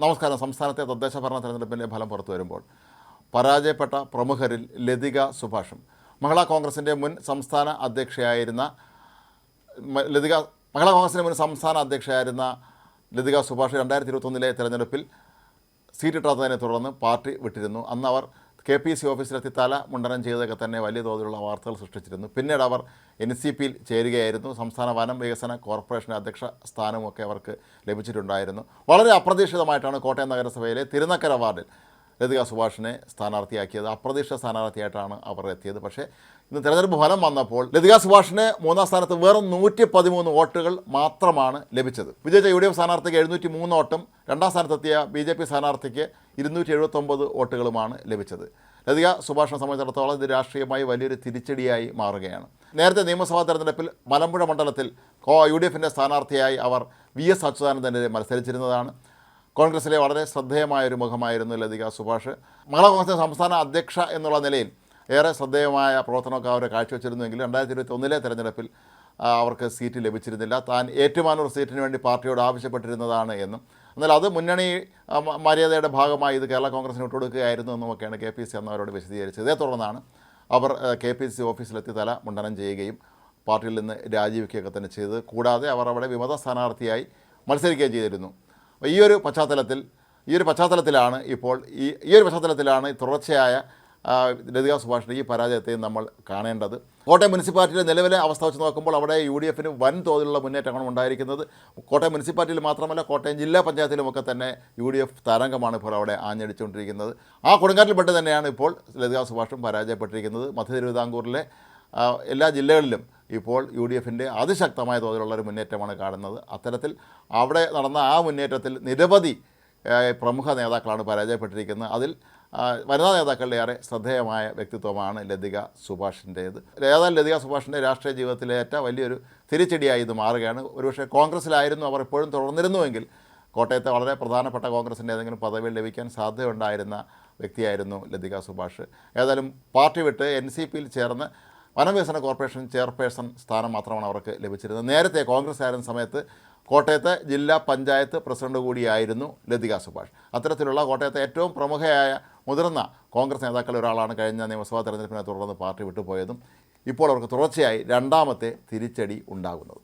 നമസ്കാരം. സംസ്ഥാനത്തെ തദ്ദേശ ഭരണ തെരഞ്ഞെടുപ്പിൻ്റെ ഫലം പുറത്തു വരുമ്പോൾ പരാജയപ്പെട്ട പ്രമുഖരിൽ ലതിക സുഭാഷും മഹിളാ കോൺഗ്രസിൻ്റെ മുൻ സംസ്ഥാന അധ്യക്ഷയായിരുന്ന ലതിക സുഭാഷ് 2021 തെരഞ്ഞെടുപ്പിൽ സീറ്റ് കിട്ടാത്തതിനെ തുടർന്ന് പാർട്ടി വിട്ടിരുന്നു. അന്ന് അവർ KPC ഓഫീസിലെത്തി തല മുണ്ടനം ചെയ്തൊക്കെ തന്നെ വലിയ തോതിലുള്ള വാർത്തകൾ സൃഷ്ടിച്ചിരുന്നു. പിന്നീട് അവർ NCPയിൽ ചേരുകയായിരുന്നു. സംസ്ഥാന വനം വികസന കോർപ്പറേഷൻ അധ്യക്ഷ സ്ഥാനമൊക്കെ അവർക്ക് ലഭിച്ചിട്ടുണ്ടായിരുന്നു. വളരെ അപ്രതീക്ഷിതമായിട്ടാണ് കോട്ടയം നഗരസഭയിലെ തിരുനക്കര വാർഡിൽ ലതിക സുഭാഷിനെ സ്ഥാനാർത്ഥിയാക്കിയത്. അപ്രതീക്ഷിത സ്ഥാനാർത്ഥിയായിട്ടാണ് അവർ എത്തിയത്. പക്ഷേ ഇന്ന് തെരഞ്ഞെടുപ്പ് ഫലം വന്നപ്പോൾ ലതിക സുഭാഷിന് മൂന്നാം സ്ഥാനത്ത് വെറും 113 വോട്ടുകൾ മാത്രമാണ് ലഭിച്ചത്. വിജയിച്ച UDF സ്ഥാനാർത്ഥിക്ക് 703 വോട്ടും രണ്ടാം സ്ഥാനത്തെത്തിയ BJP സ്ഥാനാർത്ഥിക്ക് 279 വോട്ടുകളുമാണ് ലഭിച്ചത്. ലതിക സുഭാഷിനെ സംബന്ധിച്ചിടത്തോളം ഇത് രാഷ്ട്രീയമായി വലിയൊരു തിരിച്ചടിയായി മാറുകയാണ്. നേരത്തെ നിയമസഭാ തെരഞ്ഞെടുപ്പിൽ മലമ്പുഴ മണ്ഡലത്തിൽ UDFൻ്റെ സ്ഥാനാർത്ഥിയായി അവർ VS അച്യുതാനന്ദനെതിരെ മത്സരിച്ചിരുന്നതാണ്. കോൺഗ്രസിലെ വളരെ ശ്രദ്ധേയമായൊരു മുഖമായിരുന്നു ലതിക സുഭാഷ്. മഹിളാ കോൺഗ്രസിൻ്റെ സംസ്ഥാന അധ്യക്ഷ എന്നുള്ള നിലയിൽ ഏറെ ശ്രദ്ധേയമായ പ്രവർത്തനമൊക്കെ അവർ കാഴ്ചവെച്ചിരുന്നുവെങ്കിലും 2021 തെരഞ്ഞെടുപ്പിൽ അവർക്ക് സീറ്റ് ലഭിച്ചിരുന്നില്ല. താൻ ഏറ്റുമാനൂർ സീറ്റിന് വേണ്ടി പാർട്ടിയോട് ആവശ്യപ്പെട്ടിരുന്നതാണ് എന്നും എന്നാൽ അത് മുന്നണി മര്യാദയുടെ ഭാഗമായി ഇത് കേരള കോൺഗ്രസിന് വിട്ടുകൊടുക്കുകയായിരുന്നു എന്നുമൊക്കെയാണ് KPC എന്നവരോട് വിശദീകരിച്ചത്. ഇതേ തുടർന്നാണ് അവർ KPC ഓഫീസിലെത്തി തല മുണ്ടനം ചെയ്യുകയും പാർട്ടിയിൽ നിന്ന് രാജിവെക്കുകയൊക്കെ തന്നെ ചെയ്തത്. കൂടാതെ അവർ അവിടെ വിമത സ്ഥാനാർത്ഥിയായി മത്സരിക്കുകയും ചെയ്തിരുന്നു. ഈ ഒരു പശ്ചാത്തലത്തിലാണ് ഇപ്പോൾ തുടർച്ചയായ ലതിക സുഭാഷിൻ്റെ ഈ പരാജയത്തെയും നമ്മൾ കാണേണ്ടത്. കോട്ടയം മുനിസിപ്പാലിറ്റിയിലെ നിലവിലെ അവസ്ഥ വെച്ച് നോക്കുമ്പോൾ അവിടെ UDFന് വൻ തോതിലുള്ള മുന്നേറ്റമാണ് ഉണ്ടായിരിക്കുന്നത്. കോട്ടയം മുനിസിപ്പാലിറ്റിയിൽ മാത്രമല്ല, കോട്ടയം ജില്ലാ പഞ്ചായത്തിലുമൊക്കെ തന്നെ UDF തരംഗമാണ് ഇപ്പോൾ അവിടെ ആഞ്ഞടിച്ചുകൊണ്ടിരിക്കുന്നത്. ആ കൊടുങ്കാറ്റിൽപ്പെട്ട് തന്നെയാണ് ഇപ്പോൾ ലതിക സുഭാഷും പരാജയപ്പെട്ടിരിക്കുന്നത്. മധ്യ തിരുവിതാംകൂറിലെ എല്ലാ ജില്ലകളിലും ഇപ്പോൾ UDFൻ്റെ അതിശക്തമായ തോതിലുള്ളൊരു മുന്നേറ്റമാണ് കാണുന്നത്. അത്തരത്തിൽ അവിടെ നടന്ന ആ മുന്നേറ്റത്തിൽ നിരവധി പ്രമുഖ നേതാക്കളാണ് പരാജയപ്പെട്ടിരിക്കുന്നത്. അതിൽ വനിതാ നേതാക്കളുടെ ഏറെ ശ്രദ്ധേയമായ വ്യക്തിത്വമാണ് ലതിക സുഭാഷിൻ്റേത്. ഏതായാലും ലതിക സുഭാഷിൻ്റെ രാഷ്ട്രീയ ജീവിതത്തിലേറ്റ വലിയൊരു തിരിച്ചടിയായി ഇത് മാറുകയാണ്. ഒരുപക്ഷെ കോൺഗ്രസ്സിലായിരുന്നു അവർ എപ്പോഴും തുടർന്നിരുന്നുവെങ്കിൽ കോട്ടയത്തെ വളരെ പ്രധാനപ്പെട്ട കോൺഗ്രസിൻ്റെ ഏതെങ്കിലും പദവിയിൽ ലഭിക്കാൻ സാധ്യതയുണ്ടായിരുന്ന വ്യക്തിയായിരുന്നു ലതിക സുഭാഷ്. ഏതായാലും പാർട്ടി വിട്ട് NCPയിൽ ചേർന്ന് വനവികസന കോർപ്പറേഷൻ ചെയർപേഴ്സൺ സ്ഥാനം മാത്രമാണ് അവർക്ക് ലഭിച്ചിരുന്നത്. നേരത്തെ കോൺഗ്രസ് ആയിരുന്ന സമയത്ത് കോട്ടയത്തെ ജില്ലാ പഞ്ചായത്ത് പ്രസിഡന്റ് കൂടിയായിരുന്നു ലതിക സുഭാഷ്. അത്തരത്തിലുള്ള കോട്ടയത്തെ ഏറ്റവും പ്രമുഖയായ മുതിർന്ന കോൺഗ്രസ് നേതാക്കളിൽ ഒരാളാണ് കഴിഞ്ഞ നിയമസഭാ തെരഞ്ഞെടുപ്പിനെ തുടർന്ന് പാർട്ടി വിട്ടുപോയതും ഇപ്പോൾ അവർക്ക് തുടർച്ചയായി രണ്ടാമത്തെ തിരിച്ചടി ഉണ്ടാകുന്നത്.